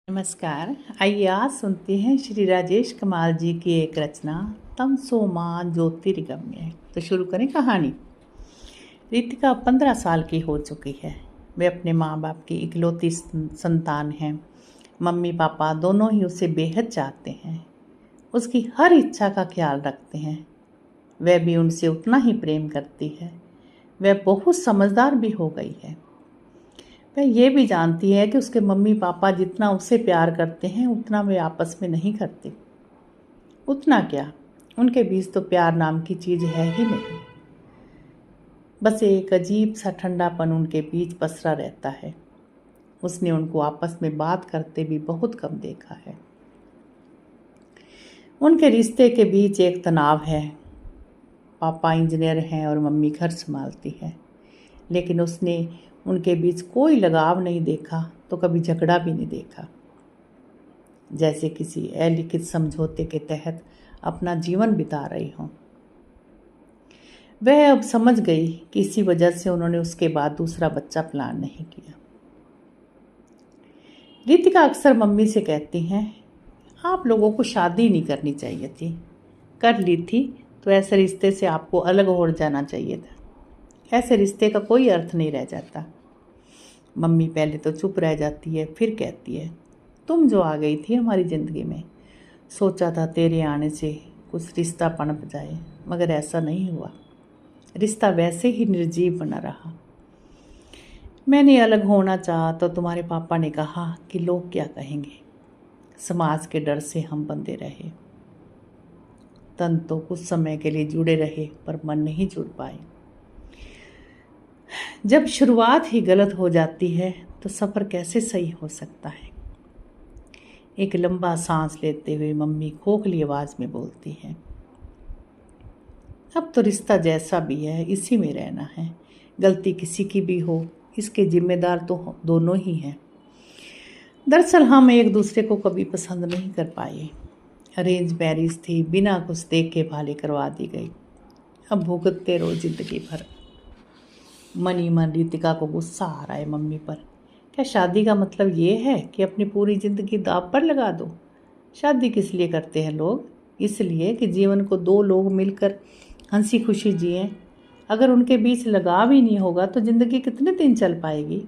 नमस्कार। आइए आज सुनते हैं श्री राजेश कमाल जी की एक रचना तमसो माँ ज्योतिर्गम्य। तो शुरू करें कहानी। रितिका 15 साल की हो चुकी है। वे अपने माँ बाप की इकलौती संतान हैं। मम्मी पापा दोनों ही उसे बेहद चाहते हैं, उसकी हर इच्छा का ख्याल रखते हैं। वह भी उनसे उतना ही प्रेम करती है। वह बहुत समझदार भी हो गई है। वह ये भी जानती है कि उसके मम्मी पापा जितना उसे प्यार करते हैं उतना वे आपस में नहीं करते। उतना क्या, उनके बीच तो प्यार नाम की चीज़ है ही नहीं। बस एक अजीब सा ठंडापन उनके बीच पसरा रहता है। उसने उनको आपस में बात करते भी बहुत कम देखा है। उनके रिश्ते के बीच एक तनाव है। पापा इंजीनियर हैं और मम्मी घर संभालती है, लेकिन उसने उनके बीच कोई लगाव नहीं देखा तो कभी झगड़ा भी नहीं देखा। जैसे किसी अलिखित समझौते के तहत अपना जीवन बिता रही हों। वह अब समझ गई कि इसी वजह से उन्होंने उसके बाद दूसरा बच्चा प्लान नहीं किया। रितिका अक्सर मम्मी से कहती हैं, आप लोगों को शादी नहीं करनी चाहिए थी, कर ली थी तो ऐसे रिश्ते से आपको अलग हो जाना चाहिए था। ऐसे रिश्ते का कोई अर्थ नहीं रह जाता। मम्मी पहले तो चुप रह जाती है, फिर कहती है, तुम जो आ गई थी हमारी ज़िंदगी में, सोचा था तेरे आने से कुछ रिश्ता पनप जाए, मगर ऐसा नहीं हुआ। रिश्ता वैसे ही निर्जीव बना रहा। मैंने अलग होना चाहा तो तुम्हारे पापा ने कहा कि लोग क्या कहेंगे। समाज के डर से हम बंधे रहे। तन तो कुछ समय के लिए जुड़े रहे पर मन नहीं जुड़ पाए। जब शुरुआत ही गलत हो जाती है तो सफ़र कैसे सही हो सकता है। एक लंबा सांस लेते हुए मम्मी खोखली आवाज़ में बोलती है, अब तो रिश्ता जैसा भी है इसी में रहना है। गलती किसी की भी हो, इसके जिम्मेदार तो दोनों ही हैं। दरअसल हम एक दूसरे को कभी पसंद नहीं कर पाए। अरेंज मैरिज थी, बिना कुछ देखे भाले करवा दी गई। अब भुगतते रहो जिंदगी भर। मन ही मन रितिका को गुस्सा आ रहा है मम्मी पर। क्या शादी का मतलब ये है कि अपनी पूरी ज़िंदगी दांव पर लगा दो? शादी किस लिए करते हैं लोग? इसलिए कि जीवन को दो लोग मिलकर हंसी खुशी जिएं। अगर उनके बीच लगाव ही नहीं होगा तो ज़िंदगी कितने दिन चल पाएगी?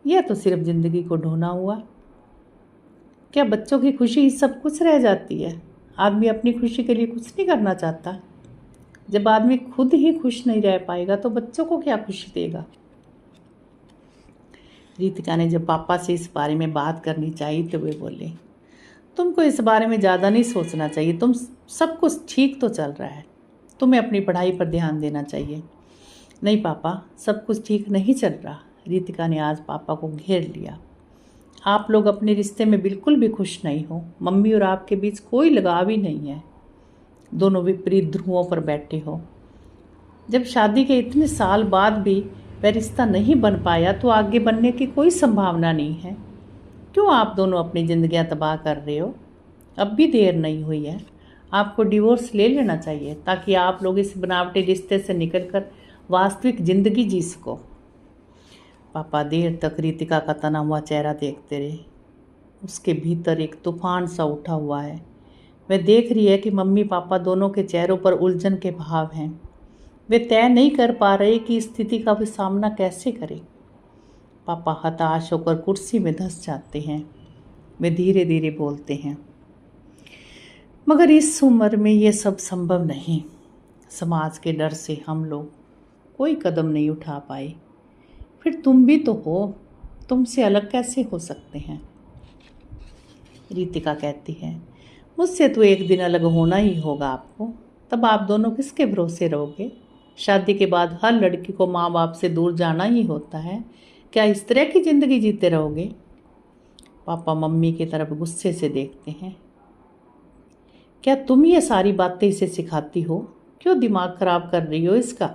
यह तो सिर्फ ज़िंदगी को ढोना हुआ। क्या बच्चों की खुशी सब कुछ रह जाती है? आदमी अपनी खुशी के लिए कुछ नहीं करना चाहता। जब आदमी खुद ही खुश नहीं रह पाएगा तो बच्चों को क्या खुशी देगा? रितिका ने जब पापा से इस बारे में बात करनी चाहिए तो वे बोले, तुमको इस बारे में ज़्यादा नहीं सोचना चाहिए। तुम सब कुछ ठीक तो चल रहा है, तुम्हें अपनी पढ़ाई पर ध्यान देना चाहिए। नहीं पापा, सब कुछ ठीक नहीं चल रहा। रितिका ने आज पापा को घेर लिया। आप लोग अपने रिश्ते में बिल्कुल भी खुश नहीं हो। मम्मी और आपके बीच कोई लगाव ही नहीं है। दोनों विपरीत ध्रुवों पर बैठे हो। जब शादी के इतने साल बाद भी वह रिश्ता नहीं बन पाया तो आगे बनने की कोई संभावना नहीं है। क्यों आप दोनों अपनी ज़िंदगियां तबाह कर रहे हो? अब भी देर नहीं हुई है। आपको डिवोर्स ले लेना चाहिए ताकि आप लोग इस बनावटी रिश्ते से निकलकर वास्तविक ज़िंदगी जी सको। पापा देर तक रितिका का तना हुआ चेहरा देखते रहे। उसके भीतर एक तूफान सा उठा हुआ है। वह देख रही है कि मम्मी पापा दोनों के चेहरों पर उलझन के भाव हैं। वे तय नहीं कर पा रहे कि इस स्थिति का वे सामना कैसे करें। पापा हताश होकर कुर्सी में धंस जाते हैं। वे धीरे धीरे बोलते हैं, मगर इस उम्र में ये सब संभव नहीं। समाज के डर से हम लोग कोई कदम नहीं उठा पाए। फिर तुम भी तो हो, तुमसे अलग कैसे हो सकते हैं? रितिका कहती है, मुझसे तो एक दिन अलग होना ही होगा आपको। तब आप दोनों किसके भरोसे रहोगे? शादी के बाद हर लड़की को माँ बाप से दूर जाना ही होता है। क्या इस तरह की ज़िंदगी जीते रहोगे? पापा मम्मी की तरफ गुस्से से देखते हैं। क्या तुम ये सारी बातें इसे सिखाती हो? क्यों दिमाग खराब कर रही हो इसका?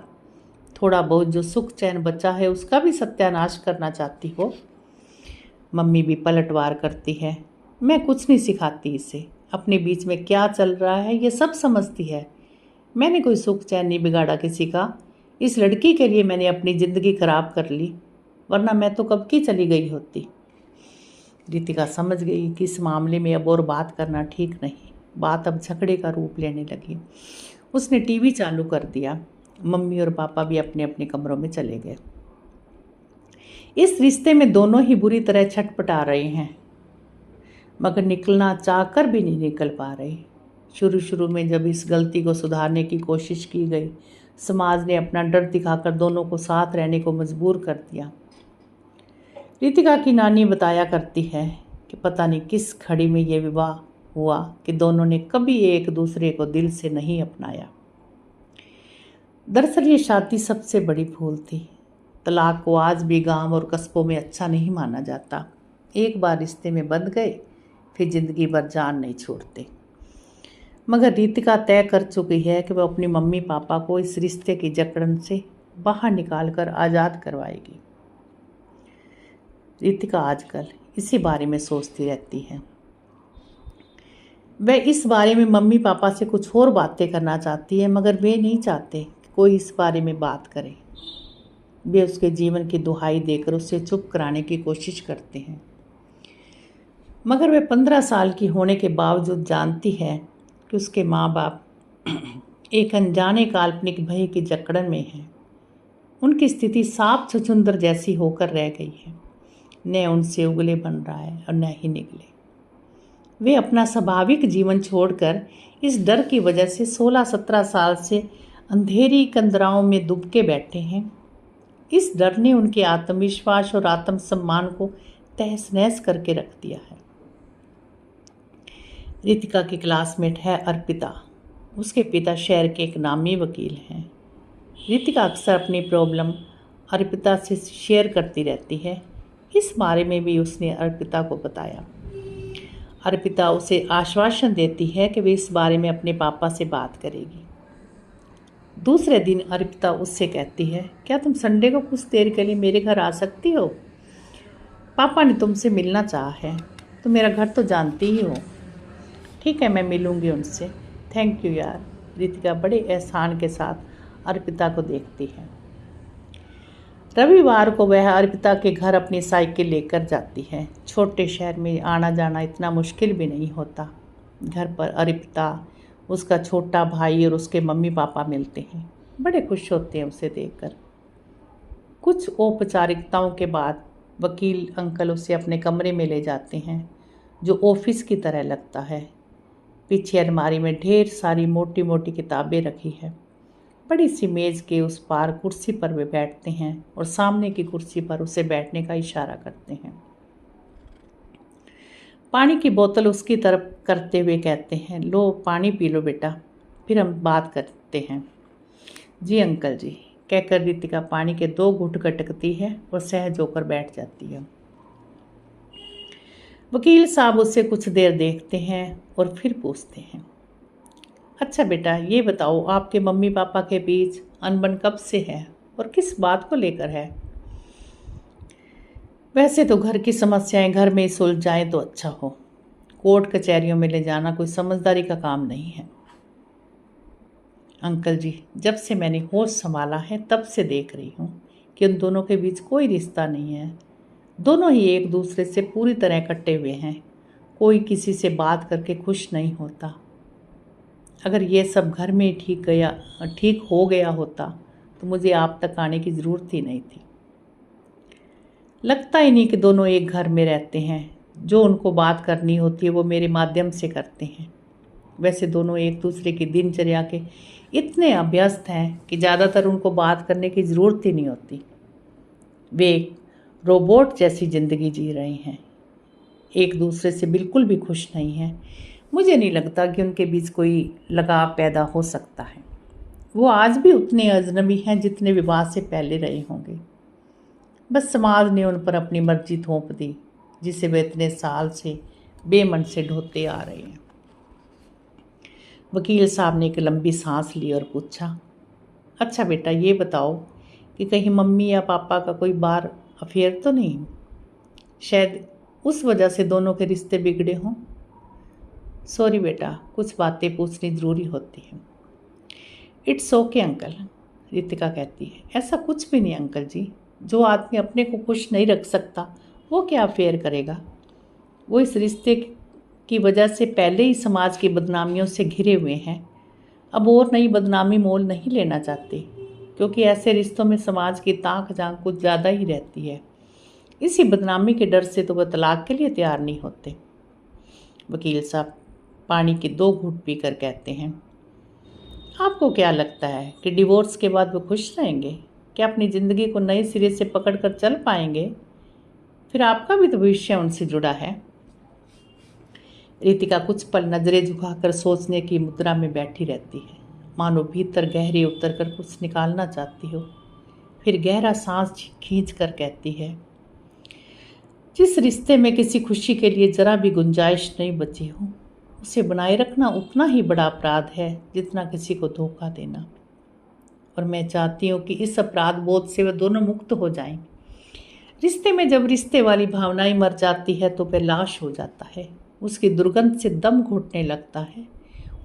थोड़ा बहुत जो सुख चैन बचा है उसका भी सत्यानाश करना चाहती हो? मम्मी भी पलटवार करती है। मैं कुछ नहीं सिखाती इसे। अपने बीच में क्या चल रहा है ये सब समझती है। मैंने कोई सुख चैन नहीं बिगाड़ा किसी का। इस लड़की के लिए मैंने अपनी ज़िंदगी खराब कर ली, वरना मैं तो कब की चली गई होती। रितिका समझ गई कि इस मामले में अब और बात करना ठीक नहीं। बात अब झगड़े का रूप लेने लगी। उसने टीवी चालू कर दिया। मम्मी और पापा भी अपने अपने कमरों में चले गए। इस रिश्ते में दोनों ही बुरी तरह छटपटा रहे हैं, मगर निकलना चाहकर भी नहीं निकल पा रहे। शुरू में जब इस गलती को सुधारने की कोशिश की गई, समाज ने अपना डर दिखाकर दोनों को साथ रहने को मजबूर कर दिया। रितिका की नानी बताया करती है कि पता नहीं किस घड़ी में ये विवाह हुआ कि दोनों ने कभी एक दूसरे को दिल से नहीं अपनाया। दरअसल ये शादी सबसे बड़ी भूल थी। तलाक को आज भी गांव और कस्बों में अच्छा नहीं माना जाता। एक बार रिश्ते में बंध गए फिर जिंदगी भर जान नहीं छोड़ते। मगर रितिका तय कर चुकी है कि वह अपनी मम्मी पापा को इस रिश्ते की जकड़न से बाहर निकालकर आज़ाद करवाएगी। रितिका आजकल इसी बारे में सोचती रहती है। वह इस बारे में मम्मी पापा से कुछ और बातें करना चाहती है, मगर वे नहीं चाहते कि कोई इस बारे में बात करे। वे उसके जीवन की दुहाई देकर उसे चुप कराने की कोशिश करते हैं, मगर वह 15 साल की होने के बावजूद जानती है कि उसके माँ बाप एक अनजाने काल्पनिक भय की जकड़न में हैं। उनकी स्थिति सांप छुछुंदर जैसी होकर रह गई है। न उनसे उगले बन रहा है और न ही निकले। वे अपना स्वाभाविक जीवन छोड़कर इस डर की वजह से 16-17 साल से अंधेरी कंदराओं में दुबके बैठे हैं। इस डर ने उनके आत्मविश्वास और आत्मसम्मान को तहस नहस करके रख दिया है। रितिका की क्लासमेट है अर्पिता। उसके पिता शहर के एक नामी वकील हैं। रितिका अक्सर अपनी प्रॉब्लम अर्पिता से शेयर करती रहती है। इस बारे में भी उसने अर्पिता को बताया। अर्पिता उसे आश्वासन देती है कि वे इस बारे में अपने पापा से बात करेगी। दूसरे दिन अर्पिता उससे कहती है, क्या तुम संडे को कुछ देर के लिए मेरे घर आ सकती हो? पापा ने तुमसे मिलना चाहा है। तुम मेरा घर तो जानती ही हो। ठीक है, मैं मिलूंगी उनसे। थैंक यू यार। रितिका बड़े एहसान के साथ अर्पिता को देखती है। रविवार को वह अर्पिता के घर अपनी साइकिल लेकर जाती है। छोटे शहर में आना जाना इतना मुश्किल भी नहीं होता। घर पर अर्पिता, उसका छोटा भाई और उसके मम्मी पापा मिलते हैं। बड़े खुश होते हैं उसे देखकर। कुछ औपचारिकताओं के बाद वकील अंकल उसे अपने कमरे में ले जाते हैं, जो ऑफिस की तरह लगता है। पीछे अलमारी में ढेर सारी मोटी मोटी किताबें रखी है। बड़ी सी मेज़ के उस पार कुर्सी पर वे बैठते हैं और सामने की कुर्सी पर उसे बैठने का इशारा करते हैं। पानी की बोतल उसकी तरफ करते हुए कहते हैं, लो पानी पी लो बेटा, फिर हम बात करते हैं। जी अंकल जी, कहकर रितिका पानी के 2 घूंट गटकती है और सहज होकर बैठ जाती है। वकील साहब उससे कुछ देर देखते हैं और फिर पूछते हैं, अच्छा बेटा ये बताओ, आपके मम्मी पापा के बीच अनबन कब से है और किस बात को लेकर है? वैसे तो घर की समस्याएं घर में ही सुलझ जाएं तो अच्छा हो। कोर्ट कचहरियों में ले जाना कोई समझदारी का काम नहीं है। अंकल जी, जब से मैंने होश संभाला है तब से देख रही हूँ कि उन दोनों के बीच कोई रिश्ता नहीं है। दोनों ही एक दूसरे से पूरी तरह कटे हुए हैं। कोई किसी से बात करके खुश नहीं होता। अगर ये सब घर में ठीक हो गया होता तो मुझे आप तक आने की ज़रूरत ही नहीं थी। लगता ही नहीं कि दोनों एक घर में रहते हैं। जो उनको बात करनी होती है वो मेरे माध्यम से करते हैं। वैसे दोनों एक दूसरे की दिनचर्या के इतने अभ्यस्त हैं कि ज़्यादातर उनको बात करने की ज़रूरत ही नहीं होती। वे रोबोट जैसी ज़िंदगी जी रहे हैं, एक दूसरे से बिल्कुल भी खुश नहीं हैं। मुझे नहीं लगता कि उनके बीच कोई लगाव पैदा हो सकता है। वो आज भी उतने अजनबी हैं जितने विवाह से पहले रहे होंगे। बस समाज ने उन पर अपनी मर्जी थोप दी, जिसे वे इतने साल से बेमन से ढोते आ रहे हैं। वकील साहब ने एक लंबी सांस ली और पूछा, अच्छा बेटा ये बताओ कि कहीं मम्मी या पापा का कोई बार अफेयर तो नहीं? शायद उस वजह से दोनों के रिश्ते बिगड़े हों। सॉरी बेटा, कुछ बातें पूछनी ज़रूरी होती हैं। इट्स ओके अंकल, रितिका कहती है। ऐसा कुछ भी नहीं अंकल जी। जो आदमी अपने को खुश नहीं रख सकता वो क्या अफेयर करेगा? वो इस रिश्ते की वजह से पहले ही समाज की बदनामियों से घिरे हुए हैं, अब और नई बदनामी मोल नहीं लेना चाहते, क्योंकि ऐसे रिश्तों में समाज की ताक झांक कुछ ज़्यादा ही रहती है। इसी बदनामी के डर से तो वह तलाक के लिए तैयार नहीं होते। वकील साहब पानी के 2 घूंट पीकर कहते हैं, आपको क्या लगता है कि डिवोर्स के बाद वो खुश रहेंगे? क्या अपनी ज़िंदगी को नए सिरे से पकड़ कर चल पाएंगे? फिर आपका भी तो भविष्य उनसे जुड़ा है। रितिका कुछ पल नजरें झुकाकर सोचने की मुद्रा में बैठी रहती है, मानो भीतर गहरे उतर कर कुछ निकालना चाहती हो। फिर गहरा सांस खींच कर कहती है, जिस रिश्ते में किसी खुशी के लिए जरा भी गुंजाइश नहीं बची हो, उसे बनाए रखना उतना ही बड़ा अपराध है जितना किसी को धोखा देना। और मैं चाहती हूँ कि इस अपराध बोध से वे दोनों मुक्त हो जाएं। रिश्ते में जब रिश्ते वाली भावनाएं मर जाती है तो वह लाश हो जाता है, उसकी दुर्गंध से दम घुटने लगता है,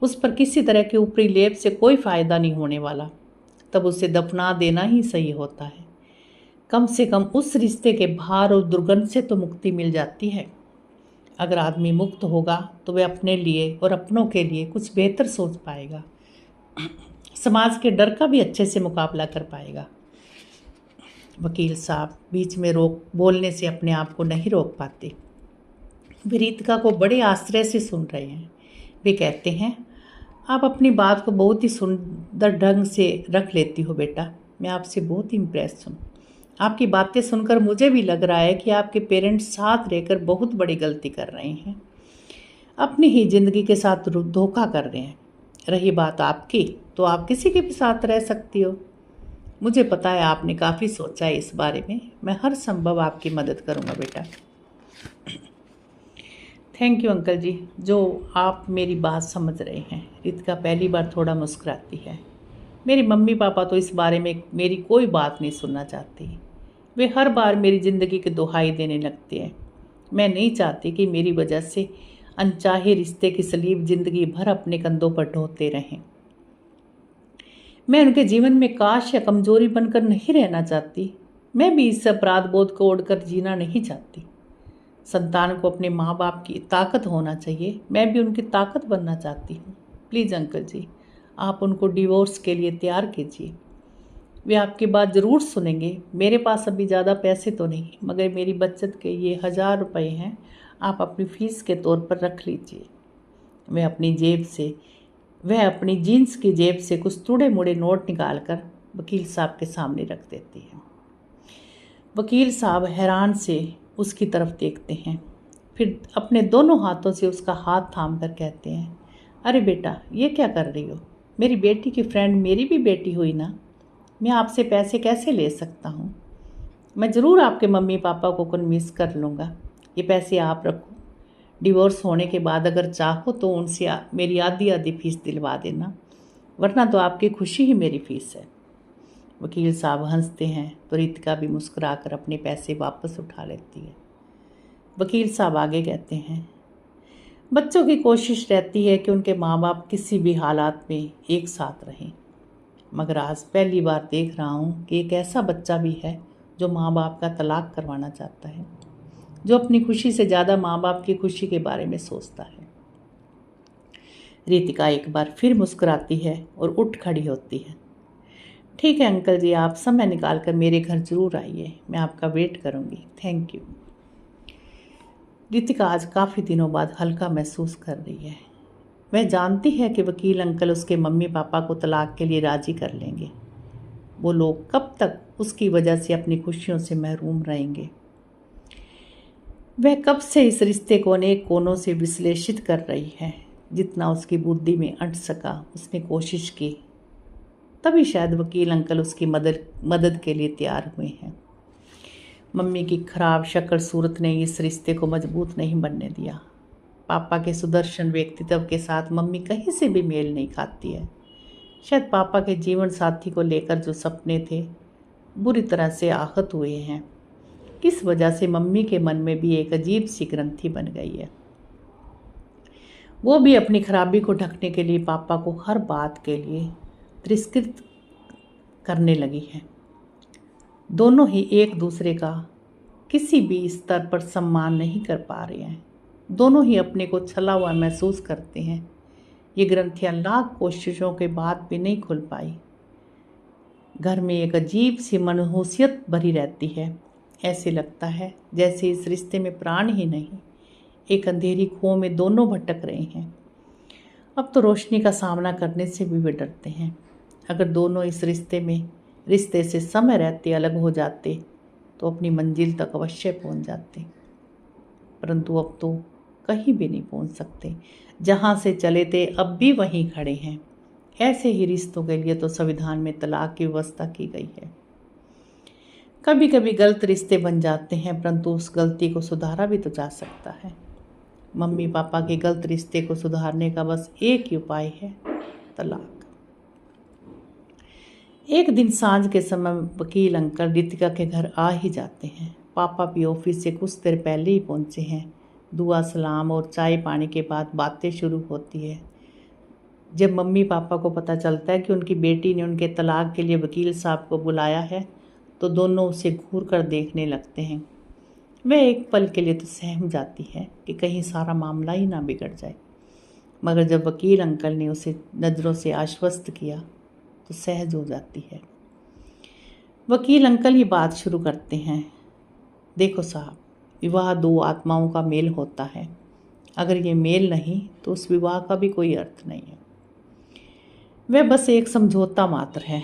उस पर किसी तरह के ऊपरी लेप से कोई फायदा नहीं होने वाला, तब उसे दफना देना ही सही होता है। कम से कम उस रिश्ते के भार और दुर्गंध से तो मुक्ति मिल जाती है। अगर आदमी मुक्त होगा तो वह अपने लिए और अपनों के लिए कुछ बेहतर सोच पाएगा, समाज के डर का भी अच्छे से मुकाबला कर पाएगा। वकील साहब बीच में बोलने से अपने आप को नहीं रोक पाते। वे रितिका को बड़े आश्चर्य से सुन रहे हैं। वे कहते हैं, आप अपनी बात को बहुत ही सुंदर ढंग से रख लेती हो बेटा, मैं आपसे बहुत इम्प्रेस हूँ। आपकी बातें सुनकर मुझे भी लग रहा है कि आपके पेरेंट्स साथ रहकर बहुत बड़ी गलती कर रहे हैं, अपनी ही ज़िंदगी के साथ धोखा कर रहे हैं। रही बात आपकी, तो आप किसी के भी साथ रह सकती हो। मुझे पता है आपने काफ़ी सोचा है इस बारे में, मैं हर संभव आपकी मदद करूँगा बेटा। थैंक यू अंकल जी, जो आप मेरी बात समझ रहे हैं। रितिका पहली बार थोड़ा मुस्कुराती है। मेरी मम्मी पापा तो इस बारे में मेरी कोई बात नहीं सुनना चाहती, वे हर बार मेरी ज़िंदगी की दुहाई देने लगते हैं। मैं नहीं चाहती कि मेरी वजह से अनचाहे रिश्ते की सलीब ज़िंदगी भर अपने कंधों पर ढोते रहें। मैं उनके जीवन में काश या कमजोरी बनकर नहीं रहना चाहती। मैं भी इस अपराध बोध को ओढ़कर जीना नहीं चाहती। संतान को अपने माँ बाप की ताकत होना चाहिए, मैं भी उनकी ताकत बनना चाहती हूँ। प्लीज़ अंकल जी, आप उनको डिवोर्स के लिए तैयार कीजिए। वे आपकी बात ज़रूर सुनेंगे। मेरे पास अभी ज़्यादा पैसे तो नहीं, मगर मेरी बचत के ये 1000 रुपये हैं, आप अपनी फ़ीस के तौर पर रख लीजिए। वह अपनी जीन्स की जेब से कुछ टुड़े मुड़े नोट निकाल कर वकील साहब के सामने रख देती है। वकील साहब हैरान से उसकी तरफ देखते हैं, फिर अपने दोनों हाथों से उसका हाथ थाम कर कहते हैं, अरे बेटा, ये क्या कर रही हो? मेरी बेटी की फ्रेंड मेरी भी बेटी हुई ना, मैं आपसे पैसे कैसे ले सकता हूँ? मैं ज़रूर आपके मम्मी पापा को कन्विंस कर लूँगा। ये पैसे आप रखो, डिवोर्स होने के बाद अगर चाहो तो उनसे मेरी आधी आधी फीस दिलवा देना, वरना तो आपकी खुशी ही मेरी फीस है। वकील साहब हंसते हैं तो रितिका भी मुस्कुराकर अपने पैसे वापस उठा लेती है। वकील साहब आगे कहते हैं, बच्चों की कोशिश रहती है कि उनके माँ बाप किसी भी हालात में एक साथ रहें, मगर आज पहली बार देख रहा हूँ कि एक ऐसा बच्चा भी है जो माँ बाप का तलाक करवाना चाहता है, जो अपनी खुशी से ज़्यादा माँ बाप की खुशी के बारे में सोचता है। रितिका एक बार फिर मुस्कुराती है और उठ खड़ी होती है। ठीक है अंकल जी, आप समय निकाल कर मेरे घर ज़रूर आइए, मैं आपका वेट करूँगी। Thank you. रितिका आज काफ़ी दिनों बाद हल्का महसूस कर रही है। वह जानती है कि वकील अंकल उसके मम्मी पापा को तलाक के लिए राज़ी कर लेंगे। वो लोग कब तक उसकी वजह से अपनी खुशियों से महरूम रहेंगे? वह कब से इस रिश्ते को अनेक कोनों से विश्लेषित कर रही है। जितना उसकी बुद्धि में अट सका उसने कोशिश की, तभी शायद वकील अंकल उसकी मदद के लिए तैयार हुए हैं। मम्मी की खराब शक्ल सूरत ने इस रिश्ते को मजबूत नहीं बनने दिया। पापा के सुदर्शन व्यक्तित्व के साथ मम्मी कहीं से भी मेल नहीं खाती है। शायद पापा के जीवन साथी को लेकर जो सपने थे बुरी तरह से आहत हुए हैं। किस वजह से मम्मी के मन में भी एक अजीब सी ग्रंथि बन गई है। वो भी अपनी खराबी को ढकने के लिए पापा को हर बात के लिए तिरस्कृत करने लगी है। दोनों ही एक दूसरे का किसी भी स्तर पर सम्मान नहीं कर पा रहे हैं। दोनों ही अपने को छला हुआ महसूस करते हैं। ये ग्रंथियां लाख कोशिशों के बाद भी नहीं खुल पाई। घर में एक अजीब सी मनहूसियत भरी रहती है। ऐसे लगता है जैसे इस रिश्ते में प्राण ही नहीं। एक अंधेरी कुओं में दोनों भटक रहे हैं। अब तो रोशनी का सामना करने से भी वे डरते हैं। अगर दोनों इस रिश्ते से समय रहते अलग हो जाते तो अपनी मंजिल तक अवश्य पहुंच जाते, परंतु अब तो कहीं भी नहीं पहुंच सकते। जहां से चले थे अब भी वहीं खड़े हैं। ऐसे ही रिश्तों के लिए तो संविधान में तलाक की व्यवस्था की गई है। कभी कभी गलत रिश्ते बन जाते हैं, परंतु उस गलती को सुधारा भी तो जा सकता है। मम्मी पापा के गलत रिश्ते को सुधारने का बस एक ही उपाय है, तलाक। एक दिन सांझ के समय वकील अंकल रितिका के घर आ ही जाते हैं। पापा भी ऑफिस से कुछ देर पहले ही पहुंचे हैं। दुआ सलाम और चाय पानी के बाद बातें शुरू होती है। जब मम्मी पापा को पता चलता है कि उनकी बेटी ने उनके तलाक के लिए वकील साहब को बुलाया है तो दोनों उसे घूर कर देखने लगते हैं। वह एक पल के लिए तो सहम जाती है कि कहीं सारा मामला ही ना बिगड़ जाए, मगर जब वकील अंकल ने उसे नज़रों से आश्वस्त किया तो सहज हो जाती है। वकील अंकल ही बात शुरू करते हैं। देखो साहब, विवाह दो आत्माओं का मेल होता है। अगर ये मेल नहीं तो उस विवाह का भी कोई अर्थ नहीं है। वह बस एक समझौता मात्र है।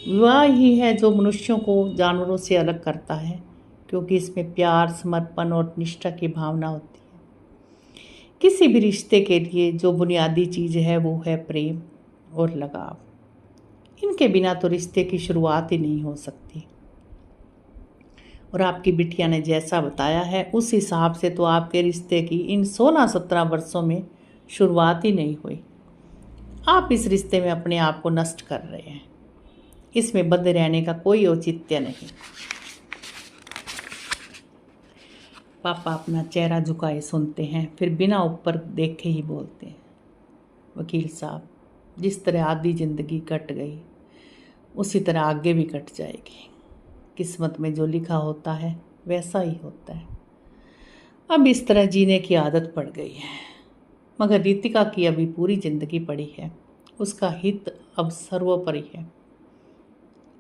विवाह ही है जो मनुष्यों को जानवरों से अलग करता है, क्योंकि इसमें प्यार, समर्पण और निष्ठा की भावना होती है। किसी भी रिश्ते के लिए जो बुनियादी चीज़ है वो है प्रेम और लगाव। इनके बिना तो रिश्ते की शुरुआत ही नहीं हो सकती। और आपकी बिटिया ने जैसा बताया है उस हिसाब से तो आपके रिश्ते की इन 16-17 वर्षों में शुरुआत ही नहीं हुई। आप इस रिश्ते में अपने आप को नष्ट कर रहे हैं। इसमें बंधे रहने का कोई औचित्य नहीं। पापा अपना चेहरा झुकाए सुनते हैं, फिर बिना ऊपर देखे ही बोलते हैं, वकील साहब, जिस तरह आधी जिंदगी कट गई उसी तरह आगे भी कट जाएगी। किस्मत में जो लिखा होता है वैसा ही होता है। अब इस तरह जीने की आदत पड़ गई है, मगर रितिका की अभी पूरी जिंदगी पड़ी है। उसका हित अब सर्वोपरि है,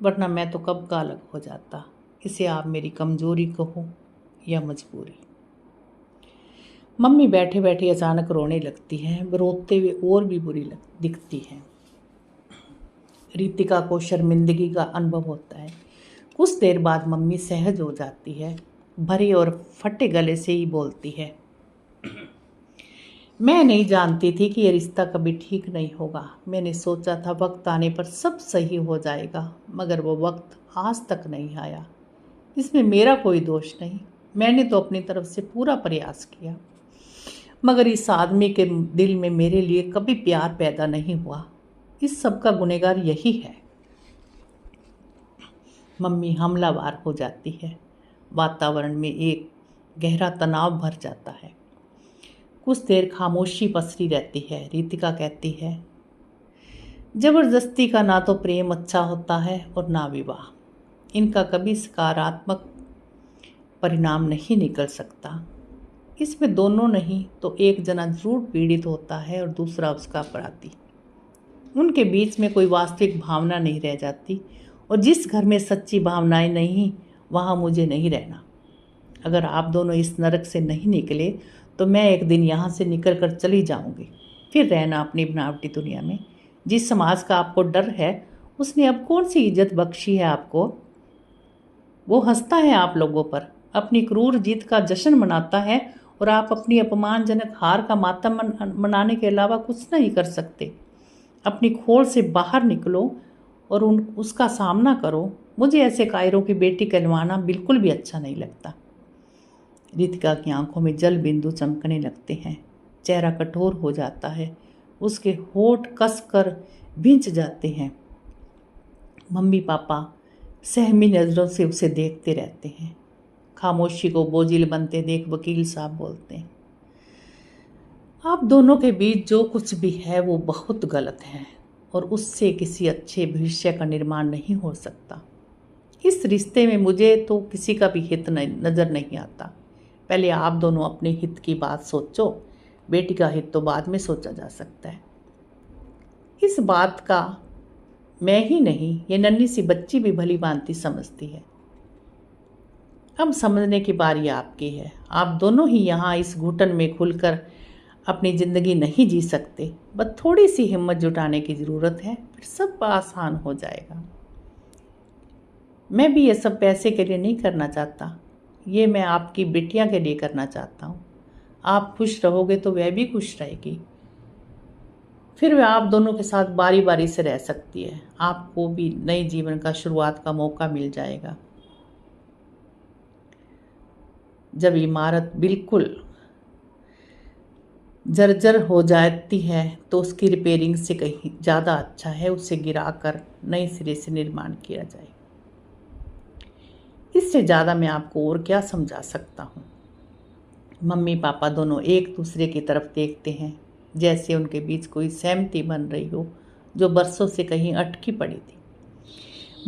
वरना मैं तो कब का अलग हो जाता। इसे आप मेरी कमजोरी कहो या मजबूरी। मम्मी बैठे बैठे अचानक रोने लगती हैं। रोते हुए और भी बुरी दिखती हैं। रितिका को शर्मिंदगी का अनुभव होता है। कुछ देर बाद मम्मी सहज हो जाती है। भरे और फटे गले से ही बोलती है, मैं नहीं जानती थी कि यह रिश्ता कभी ठीक नहीं होगा। मैंने सोचा था वक्त आने पर सब सही हो जाएगा, मगर वो वक्त आज तक नहीं आया। इसमें मेरा कोई दोष नहीं। मैंने तो अपनी तरफ से पूरा प्रयास किया, मगर इस आदमी के दिल में मेरे लिए कभी प्यार पैदा नहीं हुआ। इस सब का गुनहगार यही है। मम्मी हमलावर हो जाती है। वातावरण में एक गहरा तनाव भर जाता है। कुछ देर खामोशी पसरी रहती है। रितिका कहती है, जबरदस्ती का ना तो प्रेम अच्छा होता है और ना विवाह। इनका कभी सकारात्मक परिणाम नहीं निकल सकता। इसमें दोनों नहीं तो एक जना जरूर पीड़ित होता है और दूसरा उसका अपराधी। उनके बीच में कोई वास्तविक भावना नहीं रह जाती, और जिस घर में सच्ची भावनाएं नहीं वहाँ मुझे नहीं रहना। अगर आप दोनों इस नरक से नहीं निकले तो मैं एक दिन यहाँ से निकल कर चली जाऊँगी। फिर रहना अपनी बनावटी दुनिया में। जिस समाज का आपको डर है उसने अब कौन सी इज्जत बख्शी है आपको। वो हंसता है आप लोगों पर, अपनी क्रूर जीत का जश्न मनाता है, और आप अपनी अपमानजनक हार का मातम मनाने के अलावा कुछ नहीं कर सकते। अपनी खोल से बाहर निकलो और उसका सामना करो। मुझे ऐसे कायरों की बेटी कहलवाना बिल्कुल भी अच्छा नहीं लगता। रितिका की आंखों में जल बिंदु चमकने लगते हैं। चेहरा कठोर हो जाता है। उसके होठ कस कर भिंच जाते हैं। मम्मी पापा सहमी नज़रों से उसे देखते रहते हैं। खामोशी को बोझिल बनते देख वकील साहब बोलते हैं, आप दोनों के बीच जो कुछ भी है वो बहुत गलत है, और उससे किसी अच्छे भविष्य का निर्माण नहीं हो सकता। इस रिश्ते में मुझे तो किसी का भी हित नज़र नहीं आता। पहले आप दोनों अपने हित की बात सोचो, बेटी का हित तो बाद में सोचा जा सकता है। इस बात का मैं ही नहीं, ये नन्ही सी बच्ची भी भली भांति समझती है। अब समझने की बारी आपकी है। आप दोनों ही यहाँ इस घुटन में खुलकर अपनी ज़िंदगी नहीं जी सकते। बस थोड़ी सी हिम्मत जुटाने की ज़रूरत है, फिर सब आसान हो जाएगा। मैं भी ये सब पैसे के लिए नहीं करना चाहता, ये मैं आपकी बिटिया के लिए करना चाहता हूँ। आप खुश रहोगे तो वह भी खुश रहेगी, फिर वह आप दोनों के साथ बारी बारी से रह सकती है। आपको भी नए जीवन का शुरुआत का मौका मिल जाएगा। जब इमारत बिल्कुल जर्जर हो जाती है तो उसकी रिपेयरिंग से कहीं ज़्यादा अच्छा है उसे गिराकर नए सिरे से निर्माण किया जाए। इससे ज़्यादा मैं आपको और क्या समझा सकता हूँ। मम्मी पापा दोनों एक दूसरे की तरफ देखते हैं, जैसे उनके बीच कोई सहमति बन रही हो जो बरसों से कहीं अटकी पड़ी थी।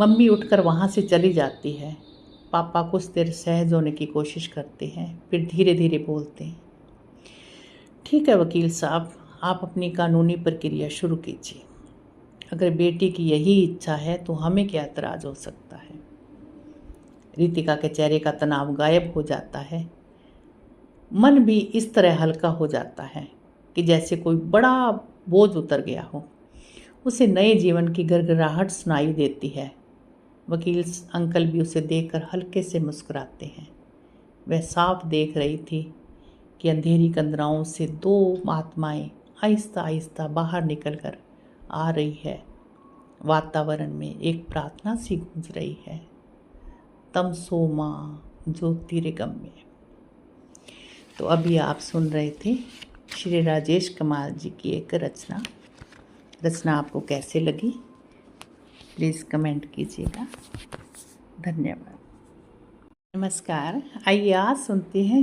मम्मी उठकर वहाँ से चली जाती है। पापा कुछ देर सहज होने की कोशिश करते हैं, फिर धीरे धीरे बोलते हैं, ठीक है वकील साहब, आप अपनी कानूनी प्रक्रिया शुरू कीजिए। अगर बेटी की यही इच्छा है तो हमें क्या एतराज़ हो सकता है। रितिका के चेहरे का तनाव गायब हो जाता है। मन भी इस तरह हल्का हो जाता है कि जैसे कोई बड़ा बोझ उतर गया हो। उसे नए जीवन की गड़गड़ाहट सुनाई देती है। वकील अंकल भी उसे देखकर हल्के से मुस्कुराते हैं। वह साफ देख रही थी कि अंधेरी कंदराओं से दो आत्माएं आहिस्ता आहिस्ता बाहर निकलकर आ रही है। वातावरण में एक प्रार्थना सी गूंज रही है, तम सो माँ ज्योतिर्गम्य। तो अभी आप सुन रहे थे श्री राजेश कमाल जी की एक रचना आपको कैसे लगी प्लीज़ कमेंट कीजिएगा। धन्यवाद। नमस्कार, आइए आज सुनते हैं